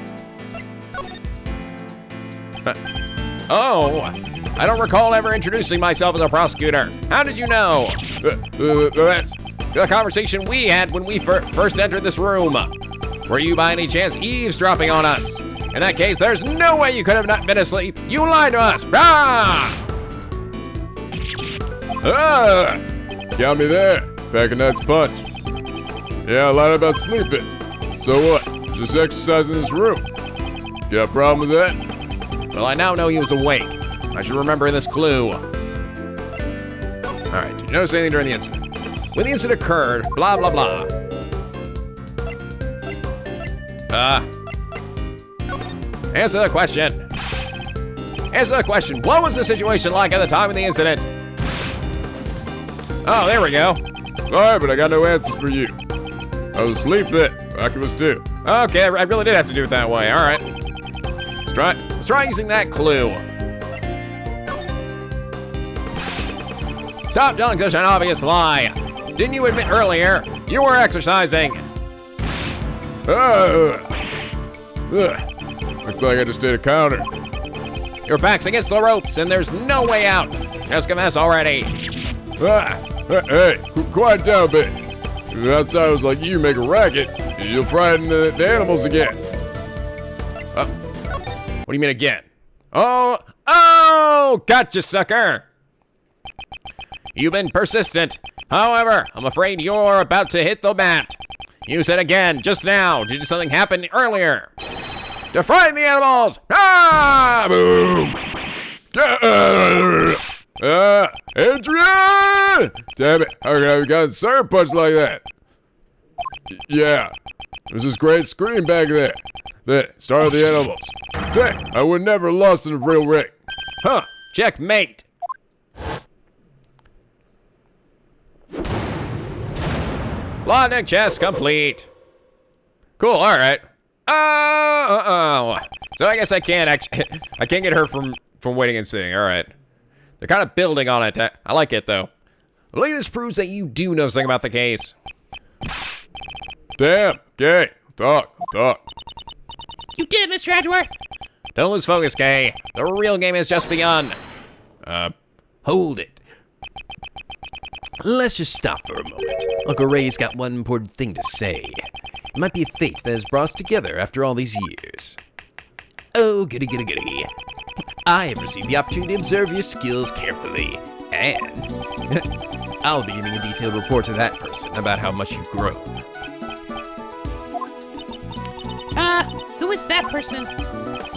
Oh, I don't recall ever introducing myself as a prosecutor. How did you know? That's The conversation we had when we first entered this room. Were you by any chance eavesdropping on us? In that case, there's no way you could have not been asleep. You lied to us. Got me there. Back a night's punch. Yeah, I lied about sleeping. So what? Just exercise in this room. Got a problem with that? Well, I now know he was awake. I should remember this clue. All right, did you notice anything during the incident? When the incident occurred, blah, blah, blah. Answer the question. Answer the question. What was the situation like at the time of the incident? Oh, there we go. Sorry, but I got no answers for you. I was asleep then. Rocky was too. Okay, I really did have to do it that way. All right. Let's try using that clue. Stop telling such an obvious lie. Didn't you admit earlier you were exercising? Looks like I just did a counter. Your back's against the ropes and there's no way out. Just confess already. Hey, quiet down a bit. If outsiders like you make a racket, you'll frighten the animals again. What do you mean again? Oh, gotcha, sucker. You've been persistent. However, I'm afraid you're about to hit the mat. You said again, just now. Did something happen earlier? To frighten the animals! Boom! Adrian! Damn it, how could I have gotten syrup punch like that? Yeah, there's this great scream back there. That started the animals. Dang, I would never lost in a real ring. Huh, checkmate. Logic chest complete. Cool, all right. So I guess I can't get her from waiting and seeing. All right. They're kind of building on it. I like it though. I believe this proves that you do know something about the case. Damn, Kay. Talk. You did it, Mr. Edgeworth. Don't lose focus, Kay. The real game has just begun. Hold it. Let's just stop for a moment. Uncle Ray's got one important thing to say. It might be a fate that has brought us together after all these years. Oh, goody. I have received the opportunity to observe your skills carefully, and I'll be giving a detailed report to that person about how much you've grown. Who is that person?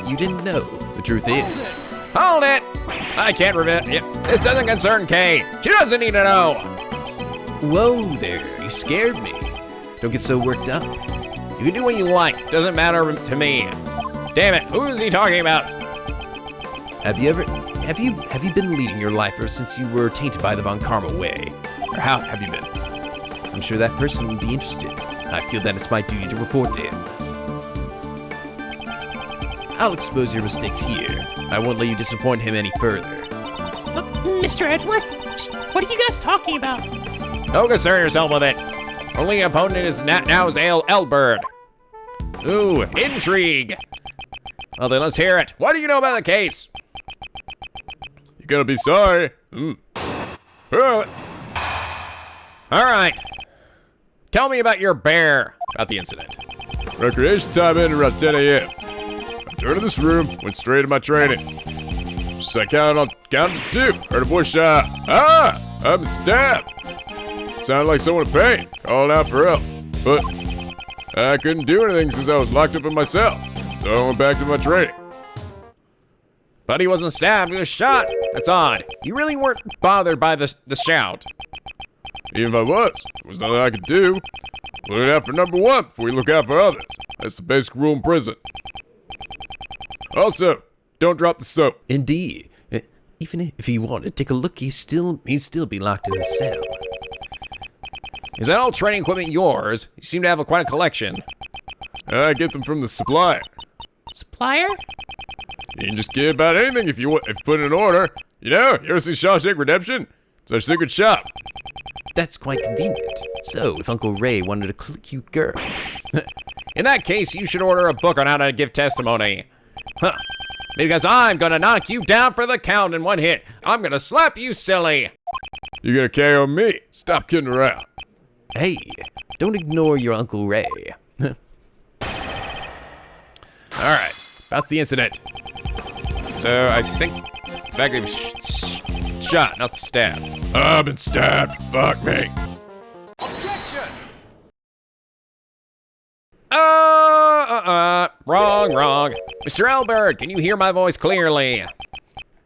You didn't know. The truth is, Hold it. I can't reveal. This doesn't concern Kay. She doesn't need to know. whoa there, you scared me. Don't get so worked up. You can do what you like. Doesn't matter to me. Damn it. Who is he talking about? Have you been leading your life ever since you were tainted by the Von Karma way? Or how have you been? I'm sure that person would be interested. I feel that it's my duty to report to him. I'll expose your mistakes here. I won't let you disappoint him any further. Mr. Edward, what are you guys talking about? Don't concern yourself with it. Only opponent is now is Elbert. Ooh, intrigue. Well then, let's hear it. What do you know about the case? You're gonna be sorry. All right. Tell me about your bear. About the incident. Recreation time ended around 10 a.m. I returned to this room, went straight to my training. Just I counted to 2. Heard a voice shout, "Ah! I've been stabbed!" Sounded like someone in pain, calling out for help. But I couldn't do anything since I was locked up in my cell. So I went back to my training. But he wasn't stabbed, he was shot. That's odd. You really weren't bothered by the shout. Even if I was, there was nothing I could do. Look out for number 1 before you look out for others. That's the basic rule in prison. Also, don't drop the soap. Indeed. Even if he wanted to take a look, he'd still be locked in his cell. Is that all training equipment yours? You seem to have quite a collection. I get them from the supplier. Supplier? You can just get about anything if you put in an order. You know, you ever see Shawshank Redemption? It's our secret shop. That's quite convenient. So, if Uncle Ray wanted a cute girl. In that case, you should order a book on how to give testimony. Huh. Because I'm gonna knock you down for the count in one hit. I'm gonna slap you silly. You're gonna KO me. Stop kidding around. Hey, don't ignore your Uncle Ray. All right, that's the incident. So I think the fact that he was shot, not stabbed. I've been stabbed. Fuck me. Wrong. Mr. Albert, can you hear my voice clearly?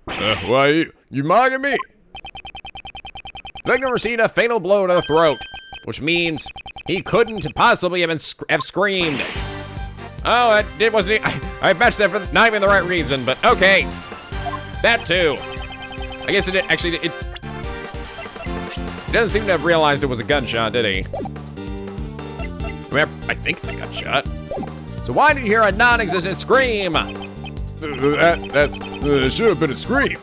Why, you mugging me? Victim received a fatal blow to the throat, which means he couldn't possibly have screamed. Oh, it wasn't. I matched that for not even the right reason, but okay. That too. I guess it actually. It doesn't seem to have realized it was a gunshot, did he? I think it's a gunshot. So why did you hear a non-existent scream? That should have been a scream.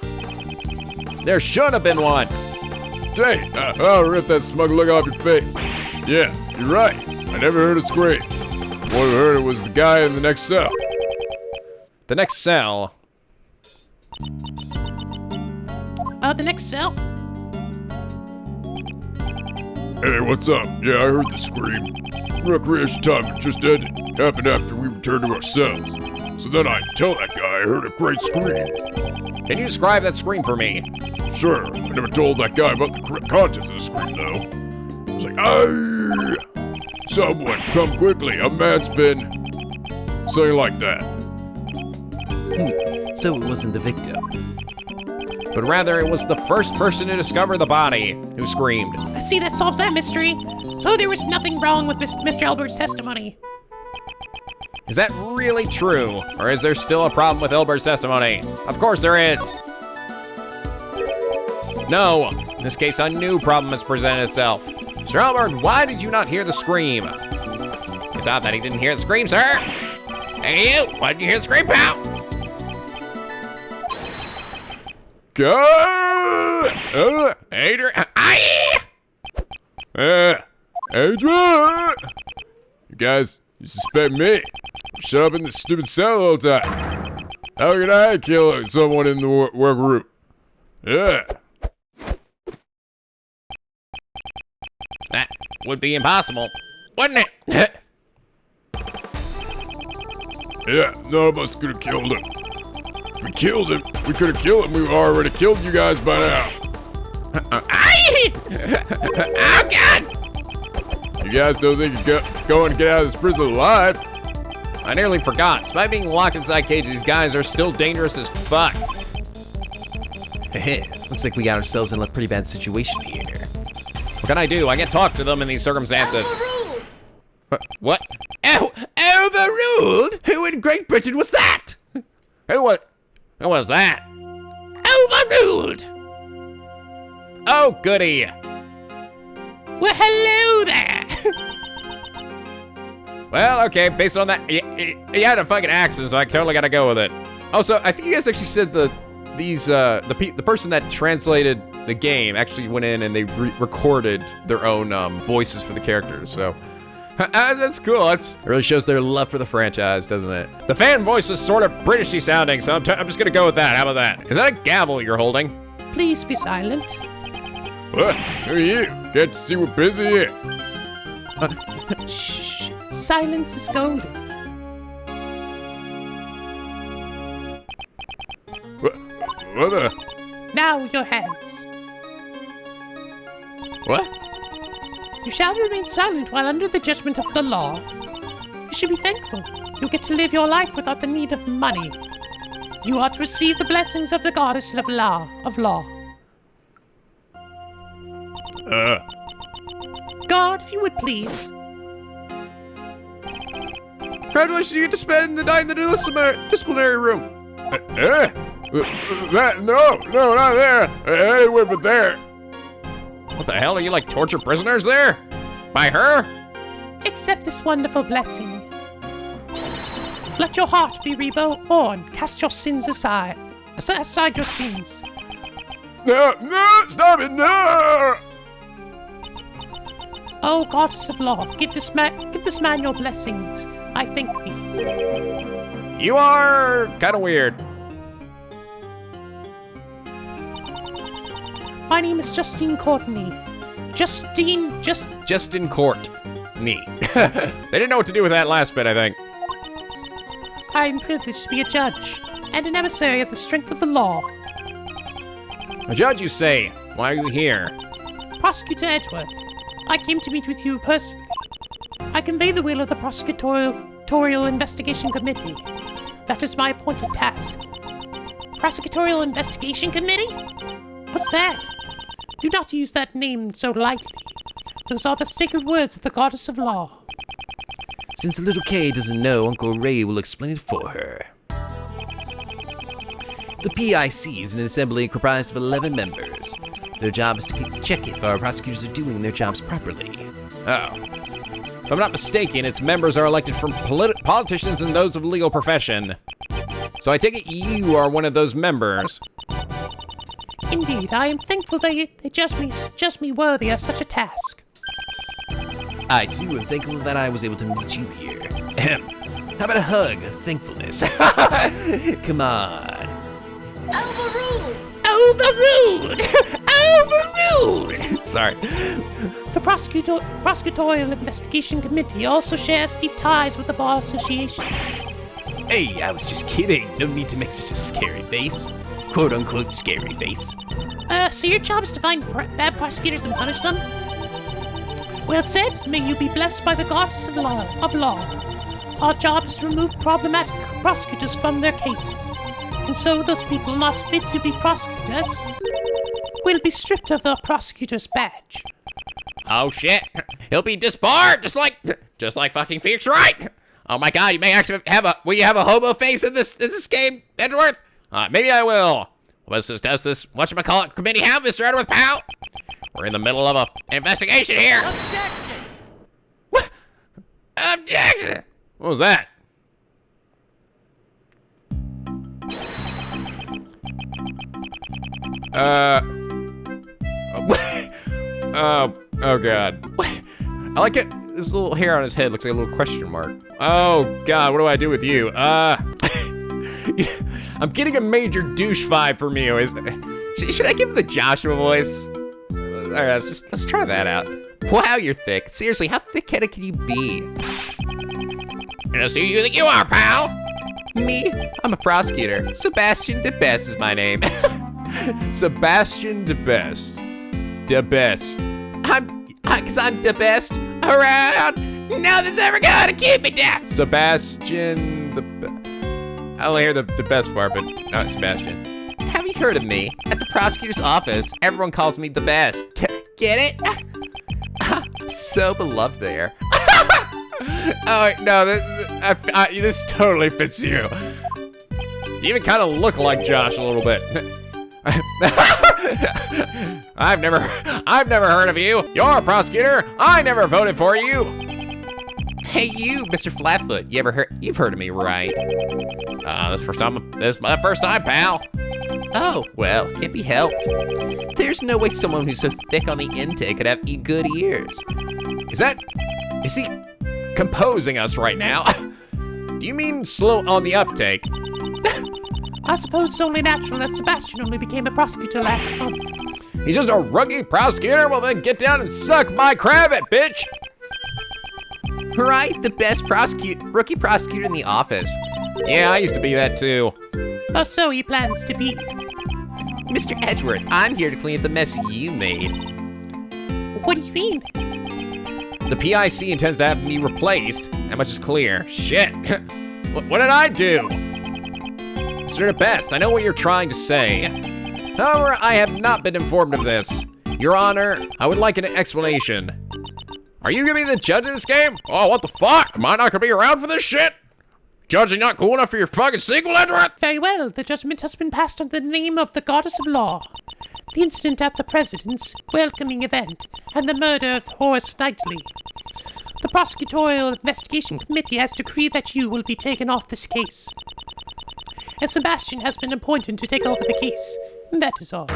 There should have been one. Dang, I'll rip that smug look off your face. Yeah, you're right. I never heard a scream. What I heard it was the guy in the next cell. The next cell? The next cell? Hey, what's up? Yeah, I heard the scream. Recreation time had just ended. Happened after we returned to our cells. So then I tell that guy I heard a great scream. Can you describe that scream for me? Sure, I never told that guy about the correct contents of the scream though. I was like, "Aye! Someone come quickly, a man's been..." Something like that. So it wasn't the victim. But rather it was the first person to discover the body who screamed. I see, that solves that mystery. So there was nothing wrong with Mr. Albert's testimony. Is that really true? Or is there still a problem with Elbert's testimony? Of course there is. No, in this case a new problem has presented itself. Mr. Albert, why did you not hear the scream? It's odd that he didn't hear the scream, sir. Hey you, why didn't you hear the scream, pal? Go! Adrian, Adrian! You guys, you suspect me? Shut up in this stupid cell all the time. How can I kill someone in the work group? Yeah. That would be impossible, wouldn't it? Yeah, none of us could have killed him. If we killed him, we could have killed him. We've already killed you guys by now. Oh, God! You guys don't think you can go and get out of this prison alive? I nearly forgot. Despite being locked inside cages, these guys are still dangerous as fuck. Looks like we got ourselves in a pretty bad situation here. What can I do? I can't talk to them in these circumstances. What? Overruled? Who in Great Britain was that? Who was that? Overruled! Oh, goody. Well, hello there! Well, okay, based on that, he had a fucking accent, so I totally gotta go with it. Also, I think you guys actually said the person that translated the game actually went in and they recorded their own voices for the characters, so. That's cool. It really shows their love for the franchise, doesn't it? The fan voice is sort of Britishy sounding, so I'm just gonna go with that. How about that? Is that a gavel you're holding? Please be silent. What? Who are you? Can't you see we're busy here? Shh. Silence is golden. What the? Now your hands. What? You shall remain silent while under the judgment of the law. You should be thankful. You'll get to live your life without the need of money. You are to receive the blessings of the goddess of law. Guard, if you would please. Congratulations, you get to spend the night in the disciplinary room. No, not there. Anywhere but there. What the hell? Are you like torture prisoners there? By her? Accept this wonderful blessing. Let your heart be reborn. Cast your sins aside. Set aside your sins. No, stop it, no! Oh, goddess of law, give this man your blessings. I thank thee. You are kind of weird. My name is Justine Courtney. Justin Courtney. They didn't know what to do with that last bit, I think. I am privileged to be a judge and an emissary of the strength of the law. A judge, you say? Why are you here? Prosecutor Edgeworth, I came to meet with you personally. I convey the will of the Prosecutorial Investigation Committee. That is my appointed task. Prosecutorial Investigation Committee? What's that? Do not use that name so lightly. Those are the sacred words of the goddess of law. Since little Kay doesn't know, Uncle Ray will explain it for her. The PIC is an assembly comprised of 11 members. Their job is to check if our prosecutors are doing their jobs properly. Oh. If I'm not mistaken, its members are elected from politicians and those of the legal profession. So I take it you are one of those members. Indeed, I am thankful they judge me worthy of such a task. I, too, am thankful that I was able to meet you here. Ahem. How about a hug of thankfulness? Come on. Overruled! Overruled! Overruled! Sorry. The Prosecutorial Investigation Committee also shares deep ties with the Bar Association. Hey, I was just kidding. No need to make such a scary face. Quote unquote scary face. So your job is to find bad prosecutors and punish them? Well said. May you be blessed by the goddess of law. Our job is to remove problematic prosecutors from their cases. And so those people not fit to be prosecutors will be stripped of their prosecutor's badge. Oh shit. He'll be disbarred, just like fucking Felix Wright. Oh my god, you may actually will you have a hobo face in this game, Edgeworth? Maybe I will. Does this whatchamacallit committee have, Mr. Edgeworth, pal? We're in the middle of an investigation here. Objection! What? Objection! What was that? Oh god. I like it. This little hair on his head looks like a little question mark. Oh god, what do I do with you? I'm getting a major douche vibe from you. Should I give the Joshua voice? All right, let's try that out. Wow, you're thick. Seriously, how thick-headed can you be? And who do you think you are, pal? Me? I'm a prosecutor. Sebastian DeBest is my name. Sebastian DeBest. DeBest. Cause I'm the best around. Nothing's ever gonna keep me down. Sebastian I only hear the best part, but not Sebastian. Have you heard of me? At the prosecutor's office, everyone calls me the best. Get it? I'm so beloved there. Oh no, this totally fits you. You even kind of look like Josh a little bit. I've never heard of you. You're a prosecutor. I never voted for you. Hey, you, Mr. Flatfoot. You've heard of me, right? This is my first time, pal. Oh, well, can't be helped. There's no way someone who's so thick on the intake could have good ears. Is he composing us right now? Do you mean slow on the uptake? I suppose it's only natural that Sebastian only became a prosecutor last month. He's just a rookie prosecutor? Well, then get down and suck my cravat, bitch! Right, the best rookie prosecutor in the office. Yeah, I used to be that too. Or so he plans to be. Mr. Edgeworth, I'm here to clean up the mess you made. What do you mean? The PIC intends to have me replaced. That much is clear. Shit. What did I do? Mr. DeBest, I know what you're trying to say. However, I have not been informed of this. Your Honor, I would like an explanation. Are you gonna be the judge of this game? Oh, what the fuck? Am I not gonna be around for this shit? Judging not cool enough for your fucking sequel, Edgeworth? Very well, the judgment has been passed under the name of the Goddess of Law. The incident at the President's welcoming event and the murder of Horace Knightley. The Prosecutorial Investigation Committee has decreed that you will be taken off this case. And Sebastian has been appointed to take over the case. And that is all.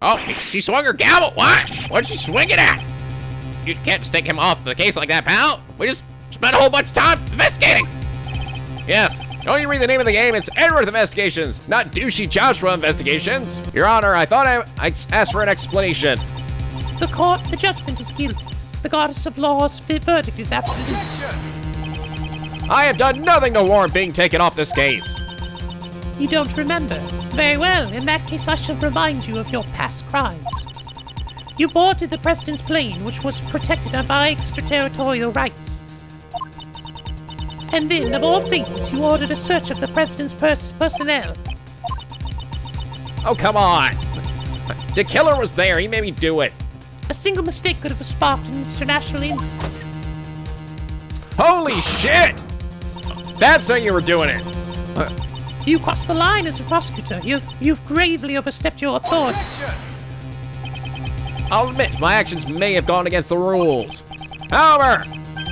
Oh, she swung her gavel. What? What'd she swing it at? You can't just take him off the case like that, pal. We just spent a whole bunch of time investigating. Yes. Don't you read the name of the game? It's Edgeworth Investigations, not douchey Joshua Investigations. Your Honor, I thought I asked for an explanation. The judgment is guilty. The Goddess of Law's verdict is absolute. I have done nothing to warrant being taken off this case. You don't remember? Very well, in that case I shall remind you of your past crimes. You boarded the President's plane, which was protected by extraterritorial rights. And then, of all things, you ordered a search of the President's personnel. Oh, come on. The killer was there. He made me do it. A single mistake could have sparked an international incident. Holy shit! That's how you were doing it. You crossed the line as a prosecutor. You've gravely overstepped your authority. I'll admit, my actions may have gone against the rules. However,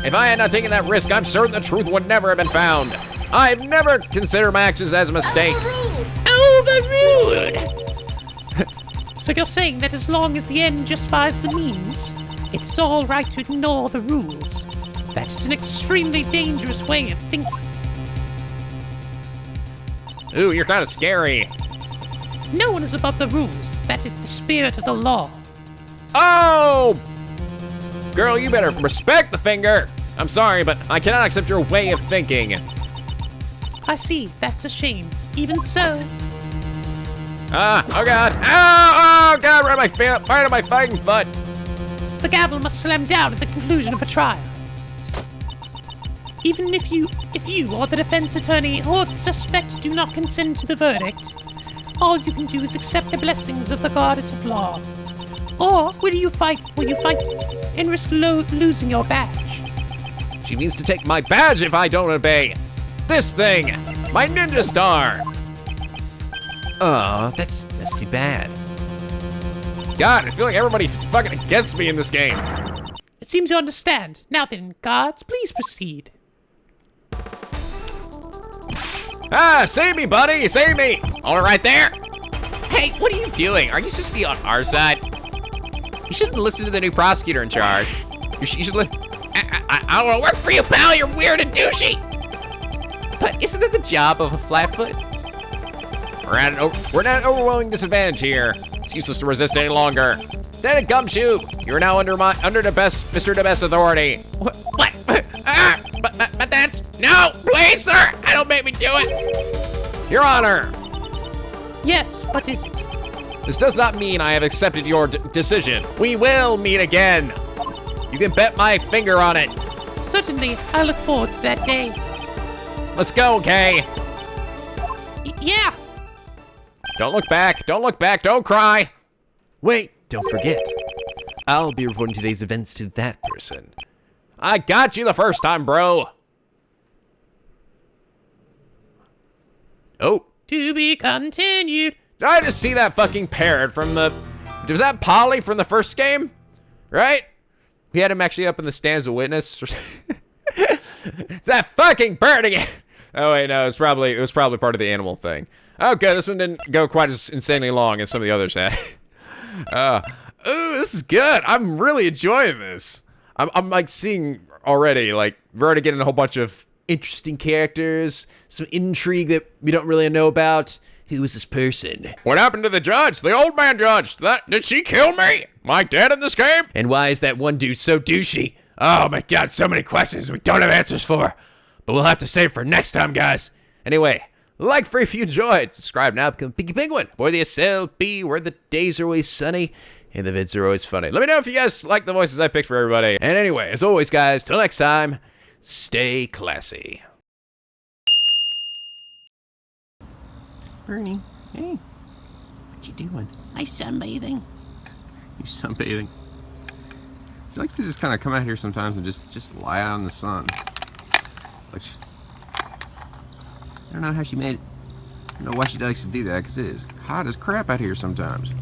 if I had not taken that risk, I'm certain the truth would never have been found. I've never considered my actions as a mistake. Overruled! So you're saying that as long as the end justifies the means, it's all right to ignore the rules. That is an extremely dangerous way of thinking. Ooh, you're kind of scary. No one is above the rules. That is the spirit of the law. Oh! Girl, you better respect the finger. I'm sorry, but I cannot accept your way of thinking. I see. That's a shame. Even so. Oh God. Oh God, right on my fighting foot. The gavel must slam down at the conclusion of a trial. Even if you or the defense attorney or the suspect do not consent to the verdict, all you can do is accept the blessings of the Goddess of Law. Or will you fight it and risk losing your badge? She means to take my badge if I don't obey. This thing, my ninja star. Oh, that's too bad. God, I feel like everybody's fucking against me in this game. It seems you understand. Now then, guards, please proceed. Save me, buddy, save me. All right there. Hey, what are you doing? Are you supposed to be on our side? You shouldn't listen to the new prosecutor in charge. You should I don't want to work for you, pal. You're weird and douchey. But isn't it the job of a flatfoot? We're at an overwhelming disadvantage here. It's useless to resist any longer. Lieutenant Gumshoe, you're now under Mr. DeBest authority. What? But that's no, please, sir. Don't make me do it. Your Honor. Yes, what is it? This does not mean I have accepted your decision. We will meet again. You can bet my finger on it. Certainly, I look forward to that day. Let's go, Kay. Yeah. Don't look back, don't cry. Wait, don't forget. I'll be reporting today's events to that person. I got you the first time, bro. Oh. To be continued. Did I just see that fucking parrot from was that Polly from the first game? Right? We had him actually up in the stands of witness. Is that fucking bird again? Oh wait, no, it was probably part of the animal thing. Okay, this one didn't go quite as insanely long as some of the others had. Ooh, this is good. I'm really enjoying this. I'm like seeing already, like, we're already getting a whole bunch of interesting characters, some intrigue that we don't really know about. Who is this person? What happened to the judge? The old man judge? Did she kill me? Am I dead in this game? And why is that one dude so douchey? Oh my god, so many questions we don't have answers for. But we'll have to save for next time, guys. Anyway, like for if you enjoyed. Subscribe now, become Pinky Penguin. Boy, the SLB, where the days are always sunny and the vids are always funny. Let me know if you guys like the voices I picked for everybody. And anyway, as always, guys, till next time, stay classy. Bernie, hey, what you doing? I sunbathing. You sunbathing? She likes to just kind of come out here sometimes and just lie out in the sun. Like, I don't know how she made it. I don't know why she likes to do that, because it is hot as crap out here sometimes.